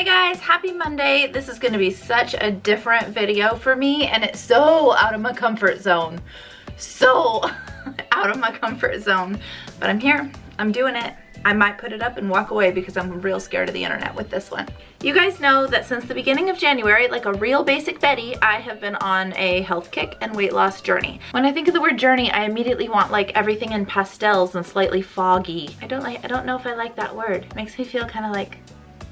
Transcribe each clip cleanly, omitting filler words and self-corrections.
Hey guys, happy Monday. This is gonna be such a different video for me and it's so out of my comfort zone. So out of my comfort zone. But I'm here, I'm doing it. I might put it up and walk away because I'm real scared of the internet with this one. You guys know that since the beginning of January, like a real basic Betty, I have been on a health kick and weight loss journey. When I think of the word journey, I immediately want like everything in pastels and slightly foggy. I don't know if I like that word. It makes me feel kind of like,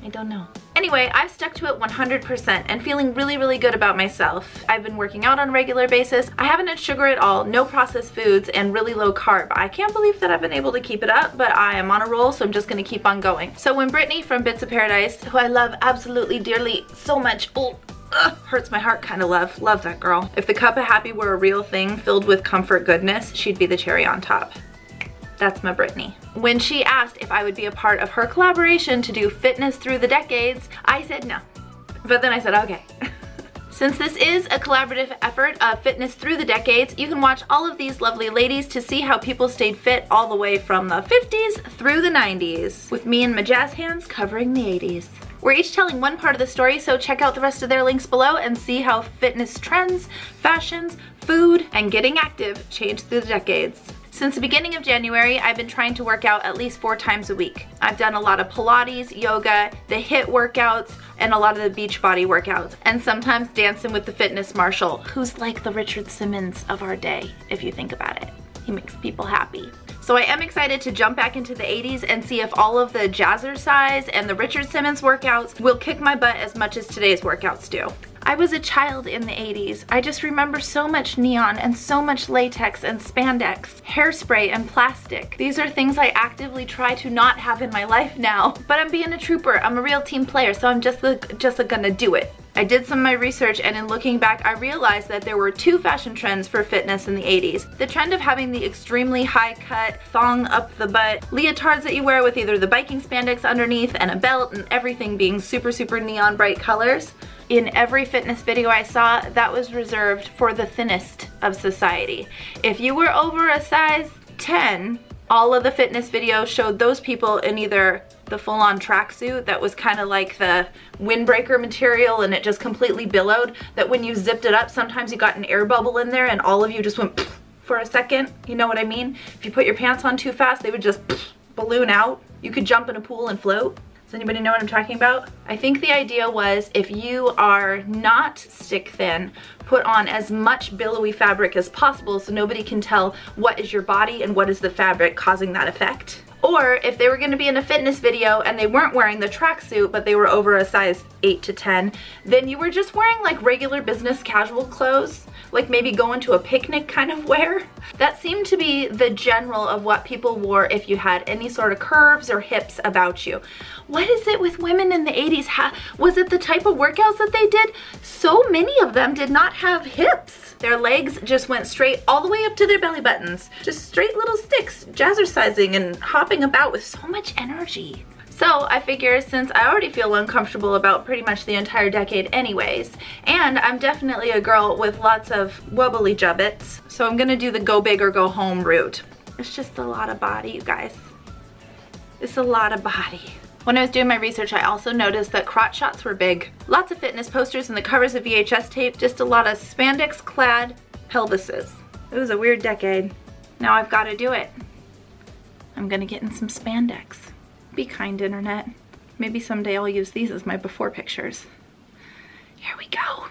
I don't know. Anyway, I've stuck to it 100% and feeling really good about myself. I've been working out on a regular basis. I haven't had sugar at all, no processed foods, and really low carb. I can't believe that I've been able to keep it up, but I am on a roll, so I'm just gonna keep on going. So when Brittany from Bits of Paradis, who I love absolutely dearly so much, hurts my heart kind of love that girl. If the cup of happy were a real thing filled with comfort goodness, she'd be the cherry on top. That's my Brittany. When she asked if I would be a part of her collaboration to do fitness through the decades, I said no. But then I said, okay. Since this is a collaborative effort of fitness through the decades, you can watch all of these lovely ladies to see how people stayed fit all the way from the 50s through the 90s, with me and my jazz hands covering the 80s. We're each telling one part of the story, so check out the rest of their links below and see how fitness trends, fashions, food, and getting active changed through the decades. Since the beginning of January, I've been trying to work out at least 4 times a week. I've done a lot of Pilates, yoga, the HIIT workouts, and a lot of the beach body workouts, and sometimes dancing with the fitness marshal, who's like the Richard Simmons of our day, if you think about it. He makes people happy. So I am excited to jump back into the 80s and see if all of the Jazzercise and the Richard Simmons workouts will kick my butt as much as today's workouts do. I was a child in the 80s. I just remember so much neon and so much latex and spandex, hairspray and plastic. These are things I actively try to not have in my life now, but I'm being a trooper. I'm a real team player, so I'm just gonna do it. I did some of my research, and in looking back, I realized that there were 2 fashion trends for fitness in the 80s. The trend of having the extremely high cut, thong up the butt, leotards that you wear with either the biking spandex underneath and a belt and everything being super neon bright colors. In every fitness video I saw, that was reserved for the thinnest of society. If you were over a size 10, all of the fitness videos showed those people in either the full-on tracksuit that was kind of like the windbreaker material and it just completely billowed, that when you zipped it up, sometimes you got an air bubble in there and all of you just went for a second. You know what I mean? If you put your pants on too fast, they would just balloon out. You could jump in a pool and float. Does anybody know what I'm talking about? I think the idea was if you are not stick thin, put on as much billowy fabric as possible so nobody can tell what is your body and what is the fabric causing that effect. Or if they were going to be in a fitness video and they weren't wearing the tracksuit but they were over a size 8 to 10, then you were just wearing like regular business casual clothes, like maybe going to a picnic kind of wear. That seemed to be the general of what people wore if you had any sort of curves or hips about you. What is it with women in the 80s? Was it the type of workouts that they did? So many of them did not have hips. Their legs just went straight all the way up to their belly buttons. Just straight little sticks, jazzercising and hopping about with so much energy. So I figure since I already feel uncomfortable about pretty much the entire decade anyways, and I'm definitely a girl with lots of wobbly jubbits, so I'm gonna do the go big or go home route. It's just a lot of body, you guys. It's a lot of body. When I was doing my research, I also noticed that crotch shots were big. Lots of fitness posters and the covers of VHS tape, just a lot of spandex-clad pelvises. It was a weird decade. Now I've got to do it. I'm gonna get in some spandex. Be kind, internet. Maybe someday I'll use these as my before pictures. Here we go.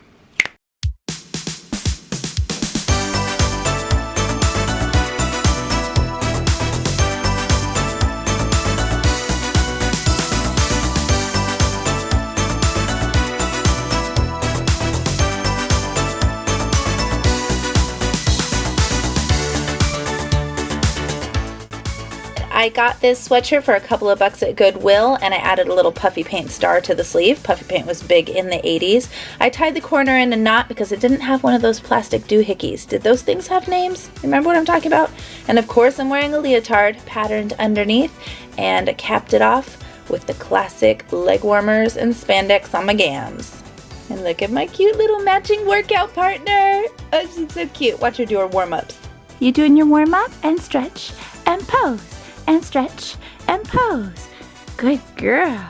I got this sweatshirt for a couple of bucks at Goodwill, and I added a little puffy paint star to the sleeve. Puffy paint was big in the 80s. I tied the corner in a knot because it didn't have one of those plastic doohickeys. Did those things have names? Remember what I'm talking about? And of course I'm wearing a leotard patterned underneath, and I capped it off with the classic leg warmers and spandex on my gams. And look at my cute little matching workout partner. Oh, she's so cute. Watch her do her warm-ups. You doing your warm-up? And stretch and pose. And stretch and pose. Good girl.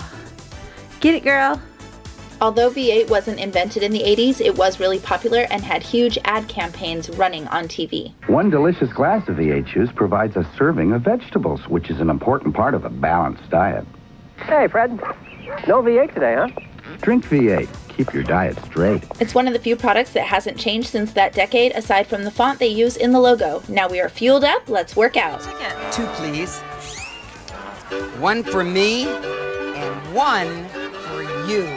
Get it, girl. Although V8 wasn't invented in the 80s, it was really popular and had huge ad campaigns running on TV. One delicious glass of V8 juice provides a serving of vegetables, which is an important part of a balanced diet. Hey, Fred. No V8 today, huh? Drink V8. Keep your diet straight. It's one of the few products that hasn't changed since that decade, aside from the font they use in the logo. Now we are fueled up, let's work out. 2, please. 1 for me, and 1 for you.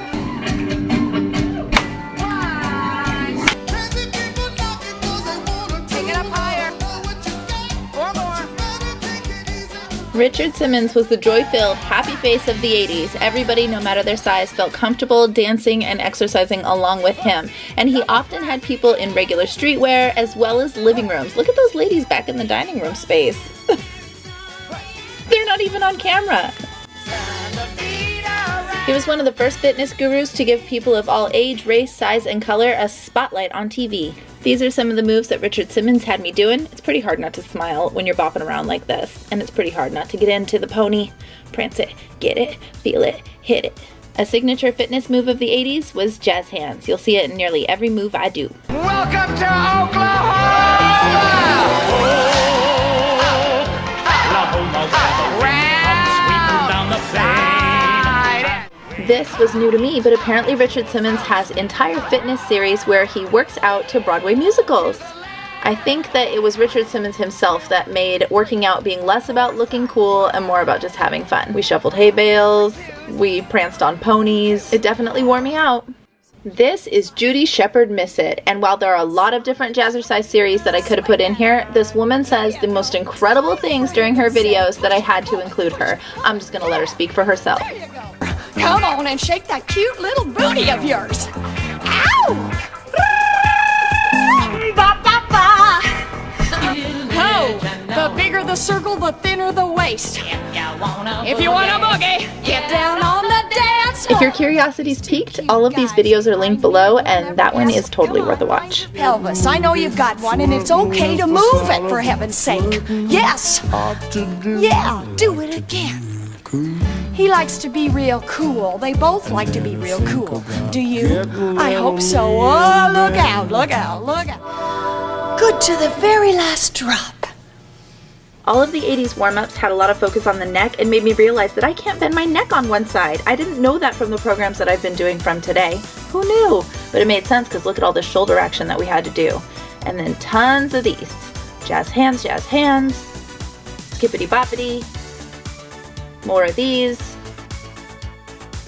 Take it up higher. 4 more. Richard Simmons was the joy-filled, happy face of the 80s. Everybody, no matter their size, felt comfortable dancing and exercising along with him. And he often had people in regular streetwear as well as living rooms. Look at those ladies back in the dining room space. They're not even on camera. He was one of the first fitness gurus to give people of all age, race, size, and color a spotlight on TV. These are some of the moves that Richard Simmons had me doing. It's pretty hard not to smile when you're bopping around like this. And it's pretty hard not to get into the pony. Prance it, get it, feel it, hit it. A signature fitness move of the 80s was jazz hands. You'll see it in nearly every move I do. Welcome to Oklahoma! This was new to me, but apparently Richard Simmons has entire fitness series where he works out to Broadway musicals. I think that it was Richard Simmons himself that made working out being less about looking cool and more about just having fun. We shuffled hay bales, we pranced on ponies. It definitely wore me out. This is Judi Sheppard Missett, and while there are a lot of different Jazzercise series that I could have put in here, this woman says the most incredible things during her videos that I had to include her. I'm just gonna let her speak for herself. Come on and shake that cute little booty of yours. Ow! The bigger the circle, the thinner the waist. If you want a boogie, get down on the dance floor. If your curiosity's piqued, all of these videos are linked below, and that one is totally worth a watch. Pelvis, I know you've got one, and it's okay to move it, for heaven's sake. Yes. Yeah, do it again. He likes to be real cool. They both like to be real cool. Do you? I hope so. Oh, look out, look out, look out. Good to the very last drop. All of the 80s warm-ups had a lot of focus on the neck and made me realize that I can't bend my neck on one side. I didn't know that from the programs that I've been doing from today. Who knew? But it made sense because look at all the shoulder action that we had to do. And then tons of these. Jazz hands, skippity boppity. More of these.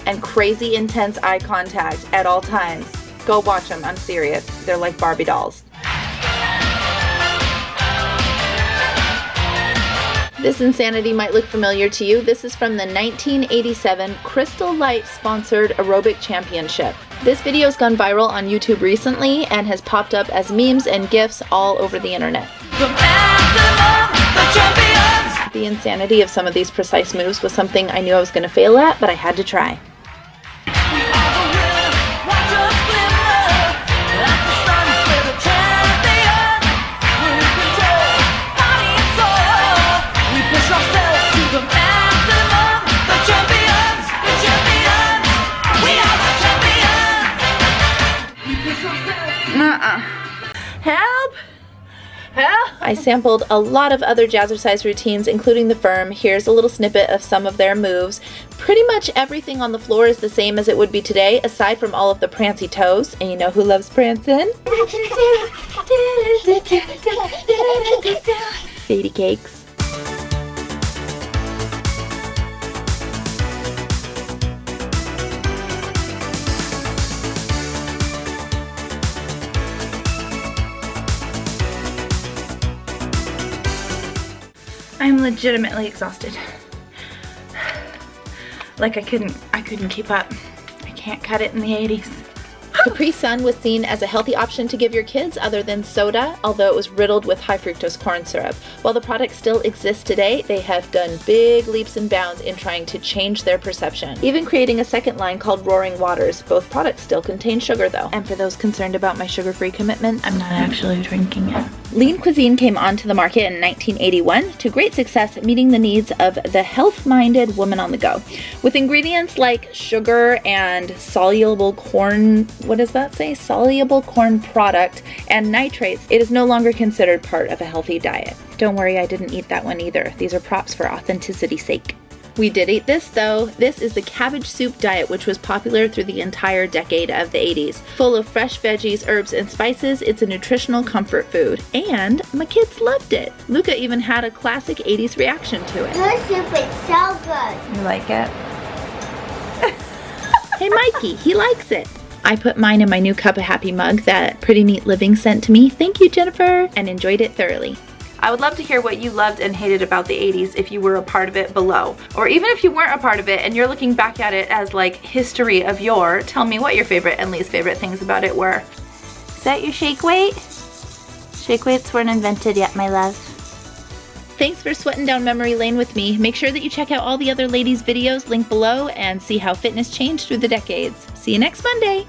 And crazy intense eye contact at all times. Go watch them, I'm serious. They're like Barbie dolls. This insanity might look familiar to you. This is from the 1987 Crystal Light sponsored Aerobic Championship. This video's gone viral on YouTube recently and has popped up as memes and GIFs all over the internet. The insanity of some of these precise moves was something I knew I was going to fail at, but I had to try. Help! Help! I sampled a lot of other Jazzercise routines, including the firm. Here's a little snippet of some of their moves. Pretty much everything on the floor is the same as it would be today, aside from all of the prancy toes. And you know who loves prancing? Sadie Cakes. I'm legitimately exhausted. Like I couldn't keep up. I can't cut it in the 80s. Capri Sun was seen as a healthy option to give your kids other than soda, although it was riddled with high fructose corn syrup. While the product still exists today, they have done big leaps and bounds in trying to change their perception, even creating a second line called Roaring Waters. Both products still contain sugar though. And for those concerned about my sugar-free commitment, I'm not actually drinking it. Lean cuisine came onto the market in 1981 to great success, meeting the needs of the health-minded woman on the go. With ingredients like sugar and soluble corn, what does that say? Soluble corn product and nitrates, it is no longer considered part of a healthy diet. Don't worry, I didn't eat that one either. These are props for authenicity's sake. We did eat this though. This is the cabbage soup diet, which was popular through the entire decade of the 80s. Full of fresh veggies, herbs, and spices, it's a nutritional comfort food. And my kids loved it. Luca even had a classic 80s reaction to it. This soup is so good. You like it? Hey Mikey, he likes it. I put mine in my new Cup of Happy mug that Pretty Neat Living sent to me. Thank you, Jennifer, and enjoyed it thoroughly. I would love to hear what you loved and hated about the 80s if you were a part of it below. Or even if you weren't a part of it and you're looking back at it as like history of yore, tell me what your favorite and least favorite things about it were. Is that your shake weight? Shake weights weren't invented yet, my love. Thanks for sweating down memory lane with me. Make sure that you check out all the other ladies' videos linked below and see how fitness changed through the decades. See you next Monday.